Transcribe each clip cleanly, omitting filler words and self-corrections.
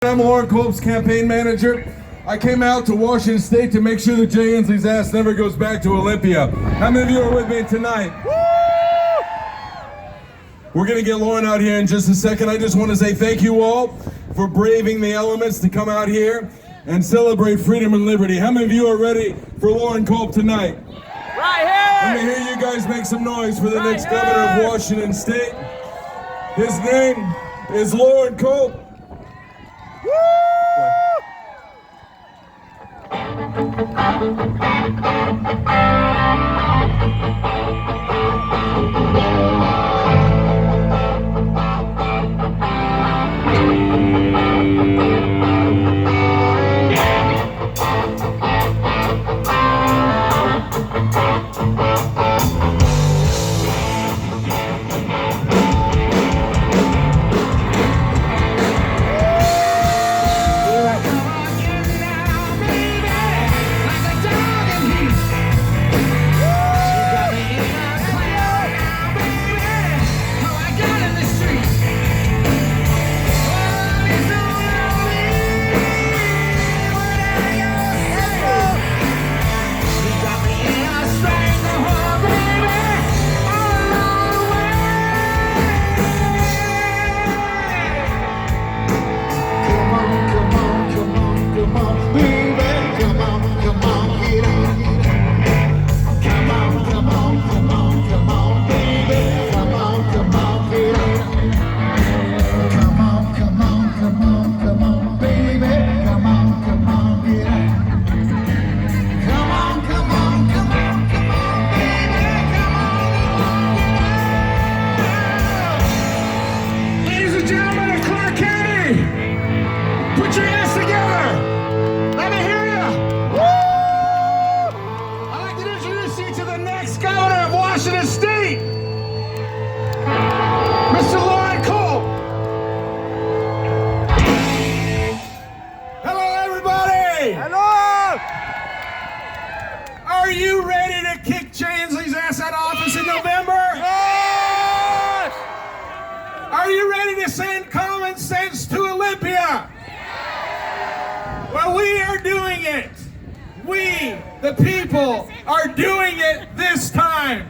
I'm Lauren Culp's campaign manager. I came out to Washington State to make sure that Jay Inslee's ass never goes back to Olympia. How many of you are with me tonight? We're going to get Lauren out here in just a second. I just want to say thank you all for braving the elements to come out here and celebrate freedom and liberty. How many of you are ready for Lauren Culp tonight? Right here! Let me hear you guys make some noise for the next governor of Washington State. His name is Lauren Culp. Washington State, Mr. Lauren Culp. Hello, everybody. Hello. Are you ready to kick Jay Inslee's ass out of office in November? Yes. Are you ready to send common sense to Olympia? Well, we are doing it. We, the people, are doing it this time.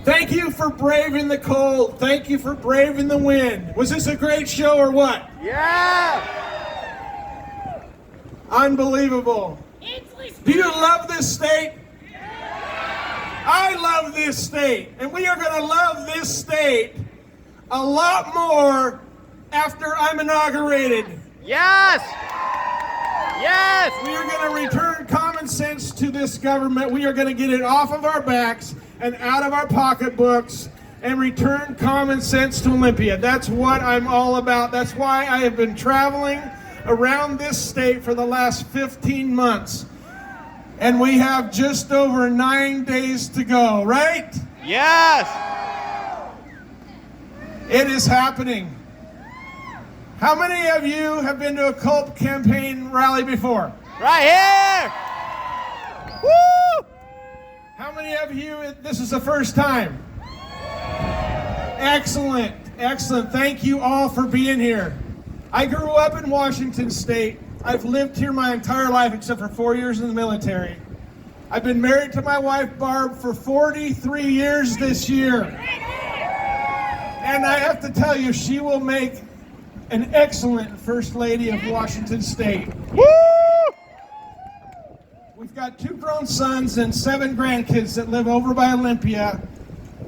Thank you for braving the cold. Thank you for braving the wind. Was this a great show or what? Yeah. Unbelievable. Do you love this state? I love this state. And we are going to love this state a lot more after I'm inaugurated. Yes. Yes. We are going to return common sense to this government. We are going to get it off of our backs and out of our pocketbooks and return common sense to Olympia. That's what I'm all about. That's why I have been traveling around this state for the last 15 months. And we have just over 9 days to go, right? Yes. It is happening. How many of you have been to a Culp campaign rally before? Right here. Woo! How many of you, this is the first time? Excellent, excellent. Thank you all for being here. I grew up in Washington State. I've lived here my entire life except for 4 years in the military. I've been married to my wife, Barb, for 43 years this year. And I have to tell you, she will make an excellent First Lady of Washington State. Woo! We've got 2 grown sons and 7 grandkids that live over by Olympia.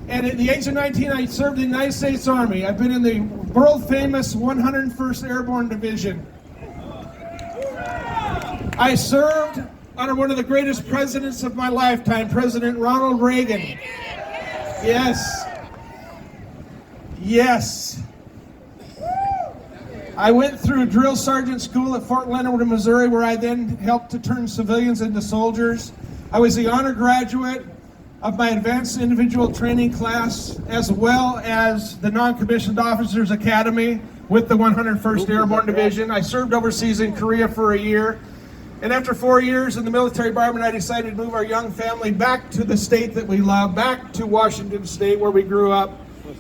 And at the age of 19, I served in the United States Army. I've been in the world-famous 101st Airborne Division. I served under one of the greatest presidents of my lifetime, President Ronald Reagan. Yes. Yes. I went through drill sergeant school at Fort Leonard, Missouri, where I then helped to turn civilians into soldiers. I was the honor graduate of my advanced individual training class, as well as the non-commissioned officers academy with the 101st Airborne Division. I served overseas in Korea for a year. And after 4 years in the military environment, I decided to move our young family back to the state that we love, back to Washington State, where we grew up.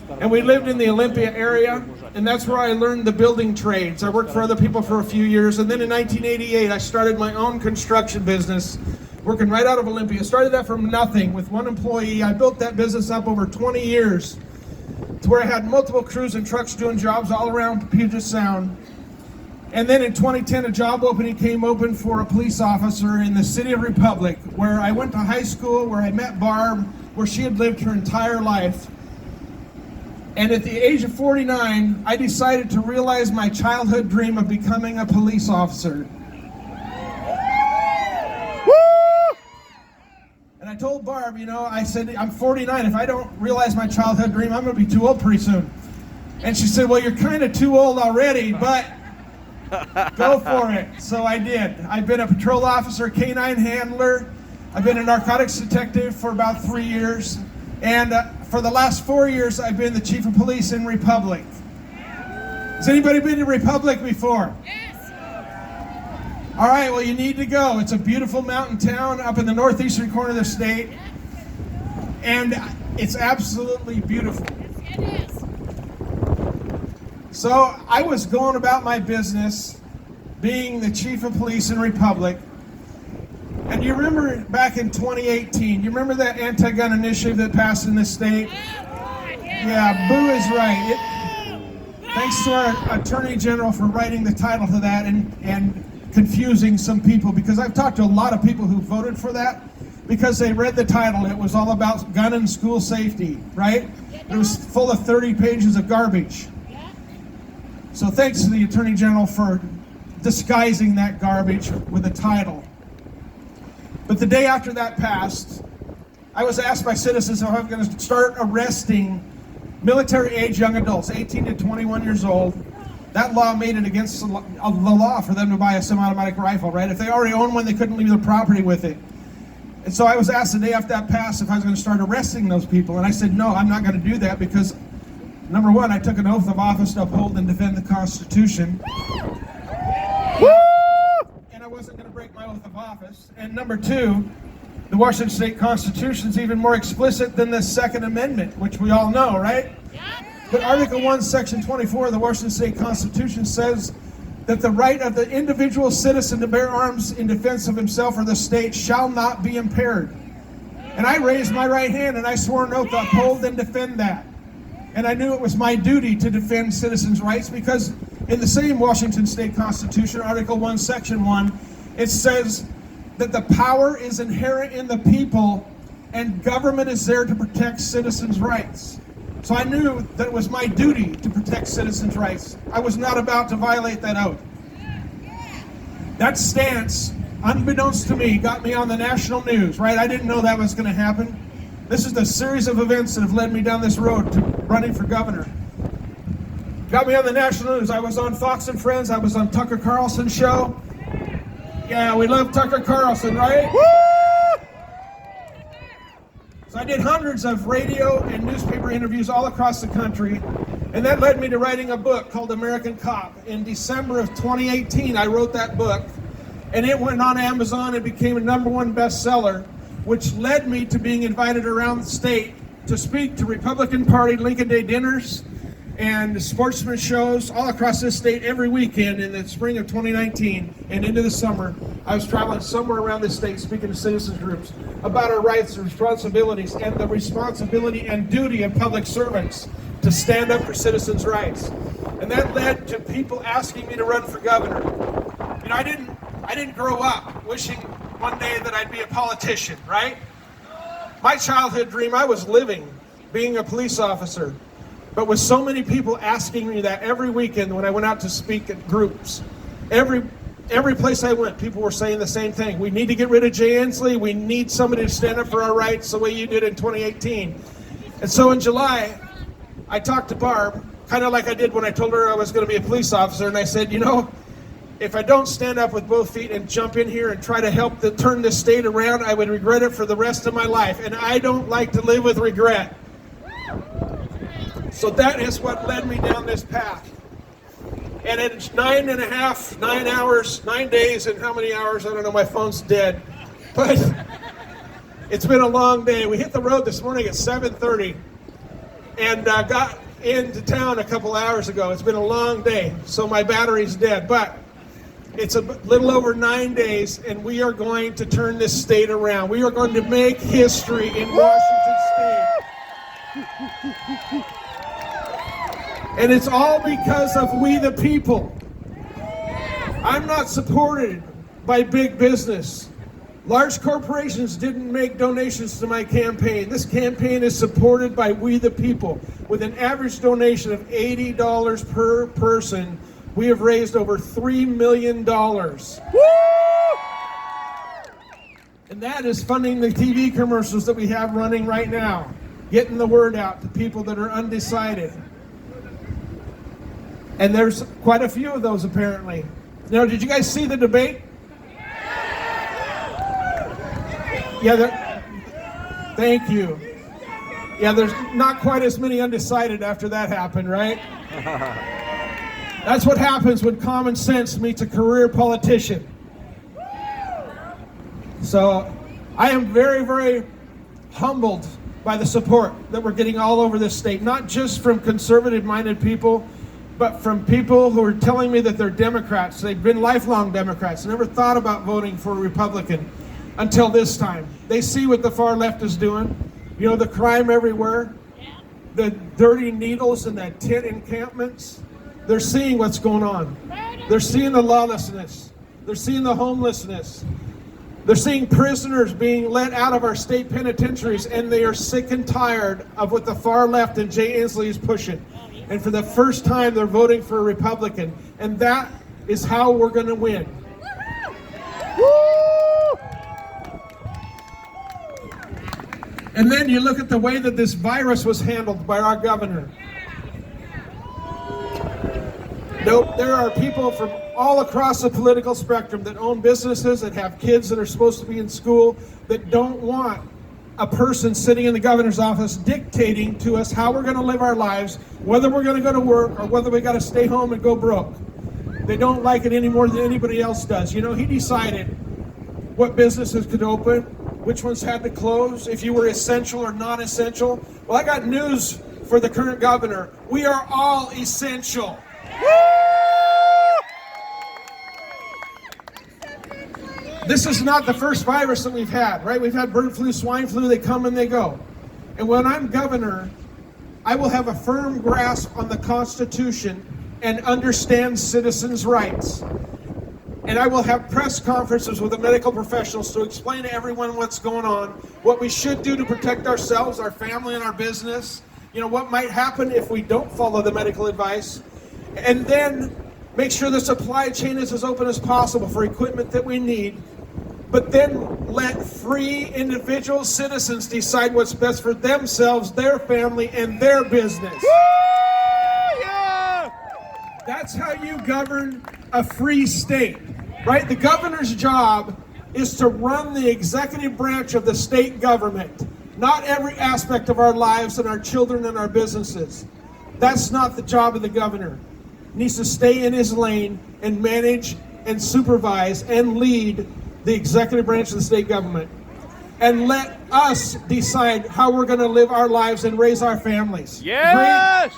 And we lived in the Olympia area, and that's where I learned the building trades. I worked for other people for a few years, and then in 1988, I started my own construction business, working right out of Olympia. Started that from nothing with one employee. I built that business up over 20 years to where I had multiple crews and trucks doing jobs all around Puget Sound. And then in 2010, a job opening came open for a police officer in the city of Republic, where I went to high school, where I met Barb, where she had lived her entire life. And at the age of 49, I decided to realize my childhood dream of becoming a police officer. And I told Barb, I said, I'm 49. If I don't realize my childhood dream, I'm going to be too old pretty soon. And she said, well, you're kind of too old already, but go for it. So I did. I've been a patrol officer, canine handler. I've been a narcotics detective for about 3 years. And for the last 4 years, I've been the chief of police in Republic. Has anybody been to Republic before? Yes. All right, well, you need to go. It's a beautiful mountain town up in the northeastern corner of the state. And it's absolutely beautiful. Yes, it is. So I was going about my business, being the chief of police in Republic. And you remember back in 2018, you remember that anti-gun initiative that passed in this state? Yeah, boo is right. Thanks to our Attorney General for writing the title to that and confusing some people, because I've talked to a lot of people who voted for that because they read the title. It was all about gun and school safety, right? It was full of 30 pages of garbage. So thanks to the Attorney General for disguising that garbage with a title. But the day after that passed, I was asked by citizens if I'm going to start arresting military-age young adults, 18 to 21 years old. That law made it against the law for them to buy a semi-automatic rifle, right? If they already own one, they couldn't leave their property with it. And so I was asked the day after that passed if I was going to start arresting those people. And I said, no, I'm not going to do that because, number one, I took an oath of office to uphold and defend the Constitution. And I wasn't going to break my oath of office. And number two, the Washington State Constitution is even more explicit than the Second Amendment, which we all know, right? But Article 1, Section 24 of the Washington State Constitution says that the right of the individual citizen to bear arms in defense of himself or the state shall not be impaired. And I raised my right hand and I swore an oath to uphold and defend that. And I knew it was my duty to defend citizens' rights because in the same Washington State Constitution, Article 1, Section 1, it says that the power is inherent in the people and government is there to protect citizens' rights. So I knew that it was my duty to protect citizens' rights. I was not about to violate that oath. That stance, unbeknownst to me, got me on the national news, right? I didn't know that was going to happen. This is the series of events that have led me down this road to running for governor. Got me on the national news. I was on Fox and Friends. I was on Tucker Carlson's show. Yeah, we love Tucker Carlson, right? So I did hundreds of radio and newspaper interviews all across the country, and that led me to writing a book called American Cop. In December of 2018, I wrote that book, and it went on Amazon and became a #1 bestseller, which led me to being invited around the state to speak to Republican Party Lincoln Day dinners and sportsman shows all across this state every weekend in the spring of 2019 and into the summer. I was traveling somewhere around this state speaking to citizens groups about our rights and responsibilities and the responsibility and duty of public servants to stand up for citizens' rights. And that led to people asking me to run for governor. You know, I didn't grow up wishing one day that I'd be a politician, right? My childhood dream, I was living, being a police officer. But with so many people asking me that every weekend when I went out to speak at groups, every place I went, people were saying the same thing. We need to get rid of Jay Inslee. We need somebody to stand up for our rights the way you did in 2018. And so in July, I talked to Barb, kind of like I did when I told her I was going to be a police officer. And I said, you know, if I don't stand up with both feet and jump in here and try to help turn this state around, I would regret it for the rest of my life. And I don't like to live with regret. So that is what led me down this path. And it's 9 hours, 9 days, and how many hours? I don't know, my phone's dead. But it's been a long day. We hit the road this morning at 7:30. and got into town a couple hours ago. It's been a long day, so my battery's dead, but it's a little over 9 days, and we are going to turn this state around. We are going to make history in Washington State. And it's all because of we the people. I'm not supported by big business. Large corporations didn't make donations to my campaign. This campaign is supported by we the people. With an average donation of $80 per person, we have raised over $3 million. And that is funding the TV commercials that we have running right now, getting the word out to people that are undecided. And there's quite a few of those apparently. Now, did you guys see the debate? Yeah, thank you. Yeah, there's not quite as many undecided after that happened, right? That's what happens when common sense meets a career politician. So I am very, very humbled by the support that we're getting all over this state, not just from conservative-minded people, but from people who are telling me that they're Democrats. They've been lifelong Democrats, never thought about voting for a Republican until this time. They see what the far left is doing. You know, the crime everywhere, the dirty needles and the tent encampments. They're seeing what's going on. They're seeing the lawlessness. They're seeing the homelessness. They're seeing prisoners being let out of our state penitentiaries, and they are sick and tired of what the far left and Jay Inslee is pushing. And for the first time, they're voting for a Republican. And that is how we're going to win. And then you look at the way that this virus was handled by our governor. Nope, there are people from all across the political spectrum that own businesses, that have kids that are supposed to be in school, that don't want a person sitting in the governor's office dictating to us how we're going to live our lives, whether we're going to go to work or whether we got to stay home and go broke. They don't like it any more than anybody else does. You know, he decided what businesses could open, which ones had to close, if you were essential or non-essential. Well, I got news for the current governor. We are all essential. This is not the first virus that we've had, right? We've had bird flu, swine flu, they come and they go. And when I'm governor, I will have a firm grasp on the Constitution and understand citizens' rights. And I will have press conferences with the medical professionals to explain to everyone what's going on, what we should do to protect ourselves, our family, and our business. You know, what might happen if we don't follow the medical advice. And then make sure the supply chain is as open as possible for equipment that we need. But then let free individual citizens decide what's best for themselves, their family, and their business. Yeah! That's how you govern a free state, right? The governor's job is to run the executive branch of the state government, not every aspect of our lives and our children and our businesses. That's not the job of the governor. He needs to stay in his lane and manage and supervise and lead the executive branch of the state government, and let us decide how we're going to live our lives and raise our families. Yes!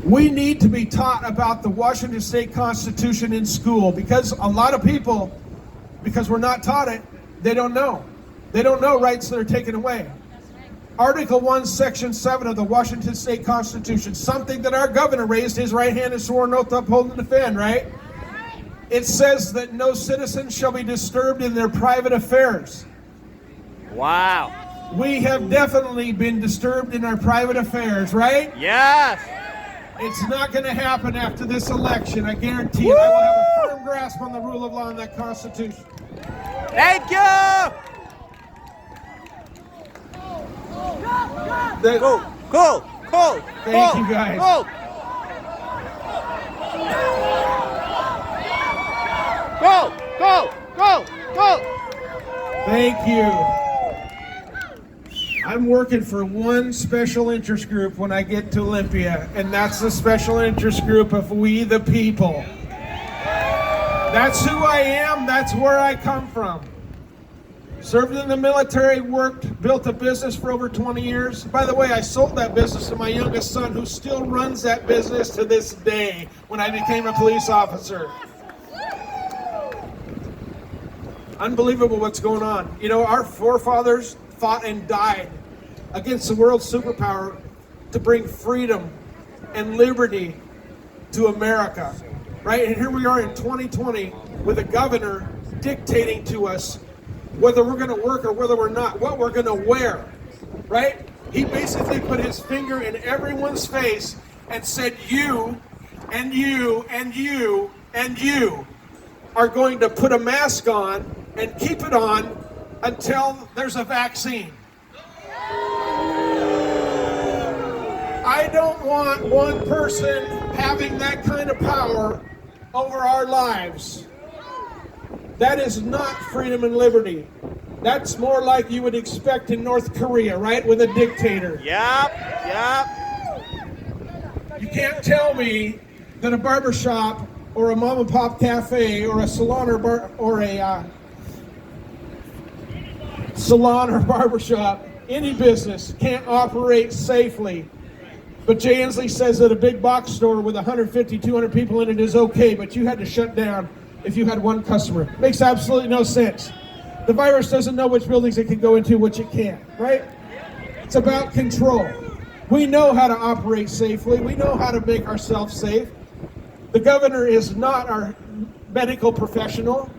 We need to be taught about the Washington State Constitution in school, because a lot of people, because we're not taught it, they don't know. They don't know rights that are taken away. Article 1, Section 7 of the Washington State Constitution, something that our governor raised his right hand and swore an oath to uphold and defend, right? It says that no citizen shall be disturbed in their private affairs. Wow. We have definitely been disturbed in our private affairs, right? Yes! It's not going to happen after this election, I guarantee it. I will have a firm grasp on the rule of law and that Constitution. Thank you! Go! Thank you, guys. Go! Thank you. I'm working for one special interest group when I get to Olympia, and that's the special interest group of we the people. That's who I am, that's where I come from. Served in the military, worked, built a business for over 20 years. By the way, I sold that business to my youngest son, who still runs that business to this day when I became a police officer. Unbelievable what's going on. You know, our forefathers fought and died against the world superpower to bring freedom and liberty to America, right? And here we are in 2020 with a governor dictating to us whether we're going to work or whether we're not, what we're going to wear, right? He basically put his finger in everyone's face and said, you and you and you and you are going to put a mask on and keep it on until there's a vaccine. I don't want one person having that kind of power over our lives. That is not freedom and liberty. That's more like you would expect in North Korea, right? With a dictator. Yep. You can't tell me that a barbershop or a mom and pop cafe or a salon or barbershop, any business can't operate safely. But Jay Inslee says that a big box store with 150, 200 people in it is okay, but you had to shut down if you had one customer. Makes absolutely no sense. The virus doesn't know which buildings it can go into, which it can't, right? It's about control. We know how to operate safely. We know how to make ourselves safe. The governor is not our medical professional.